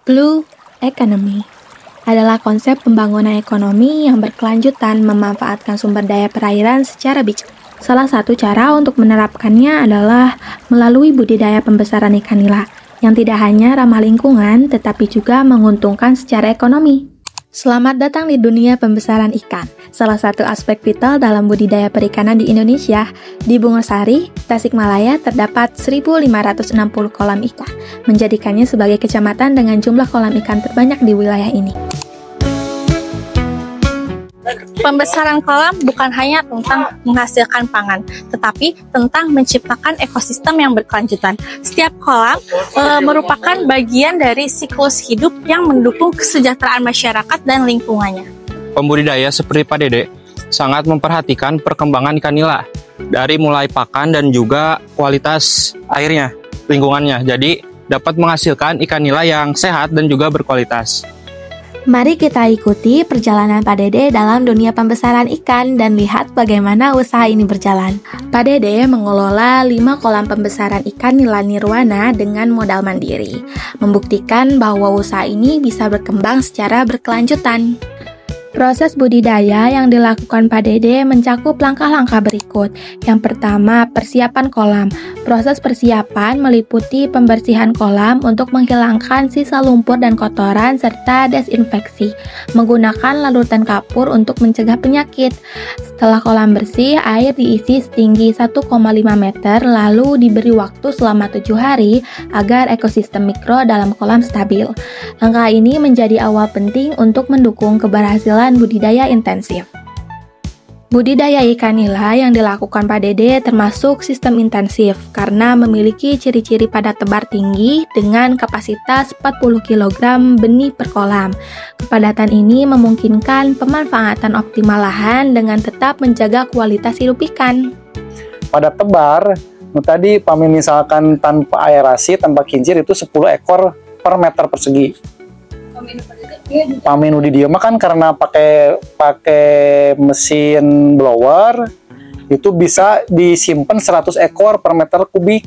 Blue Economy adalah konsep pembangunan ekonomi yang berkelanjutan memanfaatkan sumber daya perairan secara bijak. Salah satu cara untuk menerapkannya adalah melalui budidaya pembesaran ikan nila, yang tidak hanya ramah lingkungan, tetapi juga menguntungkan secara ekonomi. Selamat datang di dunia pembesaran ikan, salah satu aspek vital dalam budidaya perikanan di Indonesia. Di Bungosari, Tasikmalaya terdapat 1.560 kolam ikan, menjadikannya sebagai kecamatan dengan jumlah kolam ikan terbanyak di wilayah ini. Pembesaran kolam bukan hanya tentang menghasilkan pangan, tetapi tentang menciptakan ekosistem yang berkelanjutan. Setiap kolam merupakan bagian dari siklus hidup yang mendukung kesejahteraan masyarakat dan lingkungannya. Pembudidaya seperti Pak Dede sangat memperhatikan perkembangan ikan nila, dari mulai pakan dan juga kualitas airnya, lingkungannya. Jadi dapat menghasilkan ikan nila yang sehat dan juga berkualitas. Mari kita ikuti perjalanan Pak Dede dalam dunia pembesaran ikan dan lihat bagaimana usaha ini berjalan. Pak Dede mengelola 5 kolam pembesaran ikan nila nirwana dengan modal mandiri, membuktikan bahwa usaha ini bisa berkembang secara berkelanjutan. Proses budidaya yang dilakukan Pak Dede mencakup langkah-langkah berikut. Yang pertama, persiapan kolam. Proses persiapan meliputi pembersihan kolam untuk menghilangkan sisa lumpur dan kotoran serta desinfeksi, menggunakan larutan kapur untuk mencegah penyakit. Setelah kolam bersih, air diisi setinggi 1,5 meter lalu diberi waktu selama 7 hari agar ekosistem mikro dalam kolam stabil. Langkah ini menjadi awal penting untuk mendukung keberhasilan budidaya intensif. Budidaya ikan nila yang dilakukan Pak Dede termasuk sistem intensif karena memiliki ciri-ciri padat tebar tinggi dengan kapasitas 40 kg benih per kolam. Kepadatan ini memungkinkan pemanfaatan optimal lahan dengan tetap menjaga kualitas hidup ikan. Padat tebar, tadi kami misalkan tanpa aerasi, tanpa kincir itu 10 ekor per meter persegi. Pamenu di dia mah kan karena pakai mesin blower itu bisa disimpan 100 ekor per meter kubik.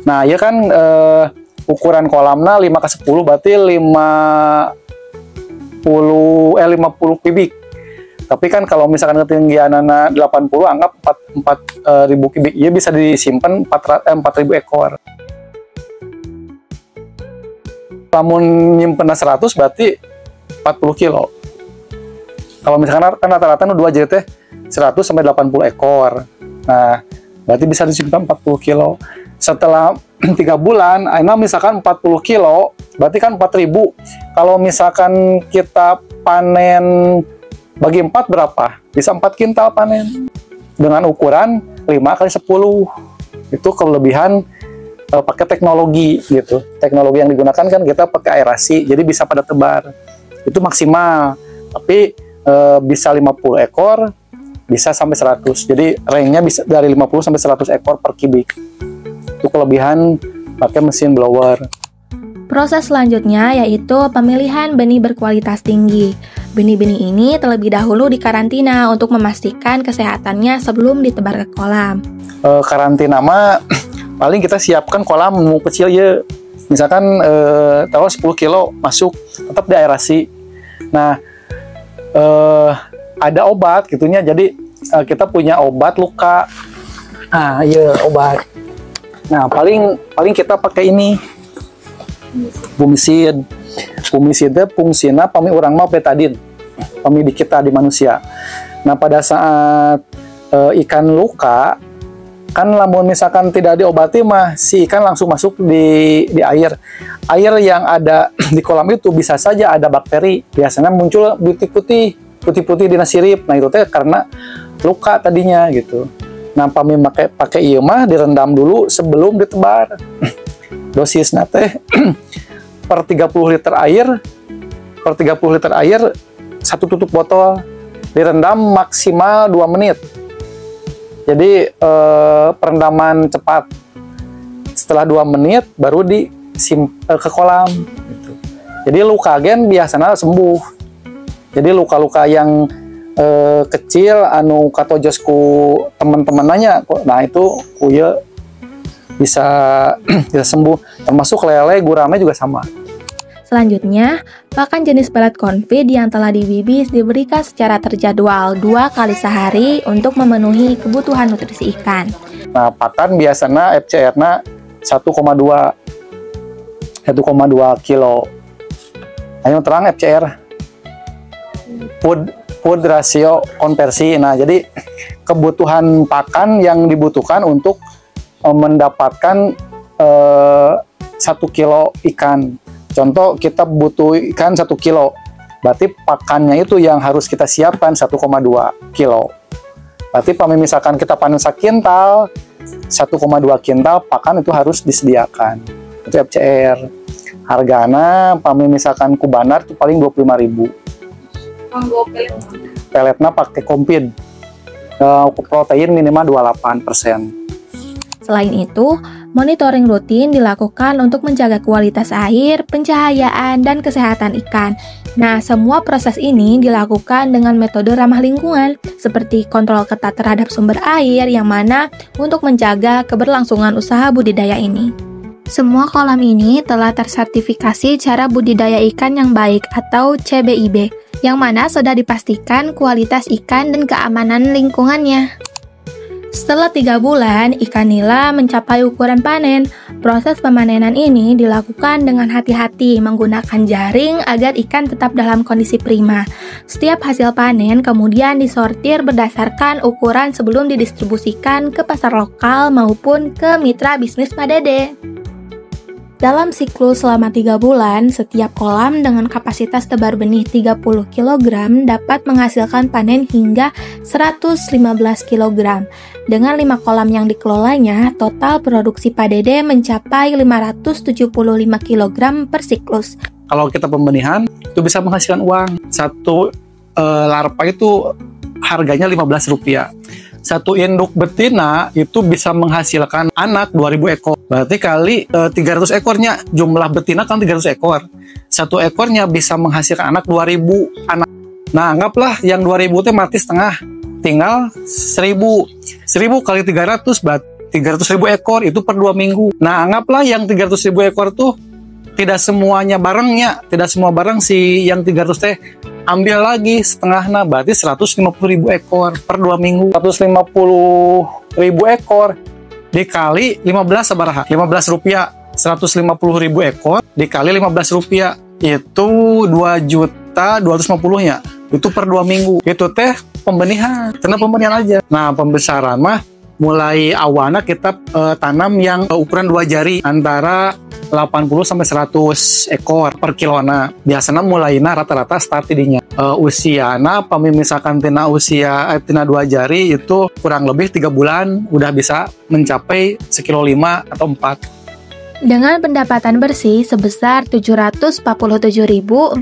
Nah, ya kan ukuran kolamnya 5x10 berarti 50 kubik. Tapi kan kalau misalkan ketinggian 80 anggap 4.000 kubik, ya bisa disimpan 4.000 ekor. Namun nyimpen 100 berarti 40 kilo. Kalau misalkan kan rata-rata 2 jadi teh 100 sampai 80 ekor. Nah, berarti bisa disimpan 40 kilo. Setelah 3 bulan, aina misalkan 40 kilo, berarti kan 4.000. Kalau misalkan kita panen bagi 4 berapa? Bisa 4 kintal panen. Dengan ukuran 5x10. Itu kelebihan pakai teknologi gitu. Teknologi yang digunakan kan kita pakai aerasi, jadi bisa padat tebar. Itu maksimal. Tapi bisa 50 ekor, bisa sampai 100. Jadi range-nya bisa dari 50 sampai 100 ekor per kubik. Itu kelebihan pakai mesin blower. Proses selanjutnya yaitu pemilihan benih berkualitas tinggi. Benih-benih ini terlebih dahulu dikarantina untuk memastikan kesehatannya sebelum ditebar ke kolam. Karantina mah paling kita siapkan kolam kecil ya, misalkan taruh 10 kilo masuk, tetap diaerasi. Nah, ada obat gitunya, jadi kita punya obat luka. Nah, iya obat. Nah, paling kita pakai ini bumisid. Bumisidnya fungsina pami urang mah betadin, pami di kita di manusia. Nah, pada saat ikan luka kan lamun misalkan tidak diobati mah si ikan langsung masuk di air. Air yang ada di kolam itu bisa saja ada bakteri. Biasanya muncul putih-putih di sirip. Nah, itu teh karena luka tadinya gitu. Nah, kami pakai ieu mah direndam dulu sebelum ditebar. Dosisnya teh per 30 liter air 1 tutup botol, direndam maksimal 2 menit. Jadi perendaman cepat. Setelah 2 menit baru ke kolam gitu. Jadi luka gen biasanya sembuh. Jadi luka-luka yang kecil anu katojos ku teman-teman nanya, nah itu kuya bisa bisa sembuh. Termasuk lele, gurame juga sama. Selanjutnya, pakan jenis pelet confit yang telah dibibis diberikan secara terjadwal 2 kali sehari untuk memenuhi kebutuhan nutrisi ikan. Nah, pakan biasanya FCR-nya 1,2 kilo. Ayo terang FCR. Food ratio konversi. Nah, jadi kebutuhan pakan yang dibutuhkan untuk mendapatkan 1 kilo ikan. Contoh, kita butuh ikan 1 kilo, berarti pakannya itu yang harus kita siapkan 1,2 kilo. Berarti misalkan kita panen 1 kintal, 1,2 kintal pakan itu harus disediakan. Itu FCR. Hargana, misalkan kubanar itu paling 25.000. Peletnya pakai kompid. Protein minimal 28%. Selain itu, monitoring rutin dilakukan untuk menjaga kualitas air, pencahayaan, dan kesehatan ikan. Nah, semua proses ini dilakukan dengan metode ramah lingkungan, seperti kontrol ketat terhadap sumber air yang mana untuk menjaga keberlangsungan usaha budidaya ini. Semua kolam ini telah tersertifikasi cara budidaya ikan yang baik atau CBIB, yang mana sudah dipastikan kualitas ikan dan keamanan lingkungannya. Setelah 3 bulan, ikan nila mencapai ukuran panen. Proses pemanenan ini dilakukan dengan hati-hati menggunakan jaring agar ikan tetap dalam kondisi prima. Setiap hasil panen kemudian disortir berdasarkan ukuran sebelum didistribusikan ke pasar lokal maupun ke mitra bisnis Pak Dede. Dalam siklus selama 3 bulan, setiap kolam dengan kapasitas tebar benih 30 kg dapat menghasilkan panen hingga 115 kg. Dengan 5 kolam yang dikelolanya, total produksi Pak Dede mencapai 575 kg per siklus. Kalau kita pembenihan, itu bisa menghasilkan uang. Satu larva itu harganya Rp15. Satu induk betina itu bisa menghasilkan anak 2.000 ekor. Berarti kali 300 ekornya, jumlah betina kan 300 ekor. Satu ekornya bisa menghasilkan anak 2.000 anak. Nah, anggaplah yang 2.000 itu mati setengah. Tinggal 1.000. 1.000 kali 300 berarti 300.000 ekor itu per 2 minggu. Nah, anggaplah yang 300.000 ekor tuh tidak semuanya barangnya, tidak semua barang si yang 300 teh ambil lagi setengahnya, berarti 150.000 ekor per 2 minggu. 150.000 ekor dikali 15 sabaraha? 15 rupiah. 150.000 ekor dikali 15 rupiah itu 2.250.000 nya. Itu per 2 minggu. Itu teh pembenihan. Karena pembenihan aja. Nah, pembesaran mah mulai awalnya kita tanam yang ukuran 2 jari antara 80 sampai 100 ekor per kilona. Biasanya mulainya rata-rata start tidinya. Usiana misalkan tina usia tina 2 jari itu kurang lebih 3 bulan udah bisa mencapai 1,5 kilo atau 4. Dengan pendapatan bersih sebesar Rp747.450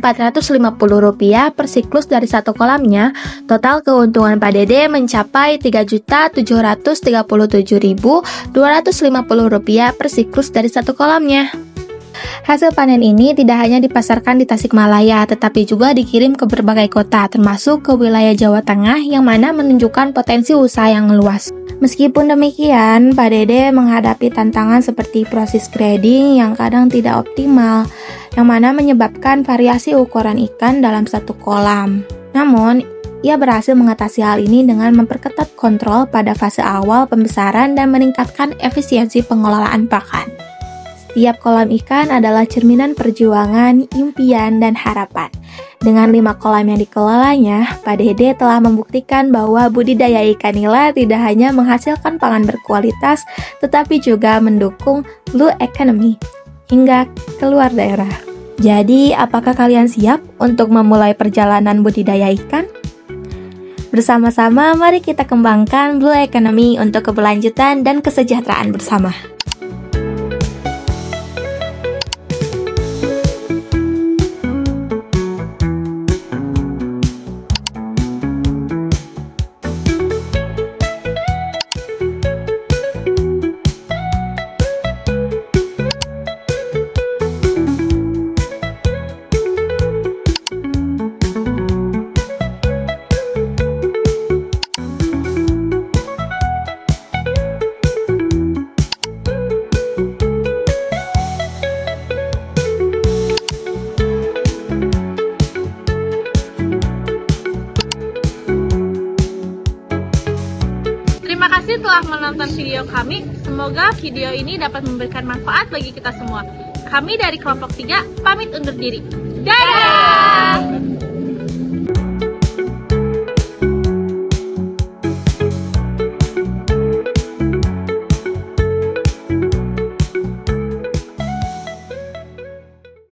per siklus dari satu kolamnya, total keuntungan Pak Dede mencapai Rp3.737.250 per siklus dari satu kolamnya. Hasil panen ini tidak hanya dipasarkan di Tasikmalaya, tetapi juga dikirim ke berbagai kota, termasuk ke wilayah Jawa Tengah yang mana menunjukkan potensi usaha yang luas. Meskipun demikian, Pak Dede menghadapi tantangan seperti proses grading yang kadang tidak optimal, yang mana menyebabkan variasi ukuran ikan dalam satu kolam. Namun, ia berhasil mengatasi hal ini dengan memperketat kontrol pada fase awal pembesaran dan meningkatkan efisiensi pengelolaan pakan. Setiap kolam ikan adalah cerminan perjuangan, impian, dan harapan. Dengan 5 kolam yang dikelolanya, Pak Dede telah membuktikan bahwa budidaya ikan nila tidak hanya menghasilkan pangan berkualitas, tetapi juga mendukung blue economy hingga keluar daerah. Jadi, apakah kalian siap untuk memulai perjalanan budidaya ikan? Bersama-sama, mari kita kembangkan blue economy untuk keberlanjutan dan kesejahteraan bersama. menonton video kami. Semoga video ini dapat memberikan manfaat bagi kita semua. Kami dari kelompok 3 pamit undur diri. Dadah!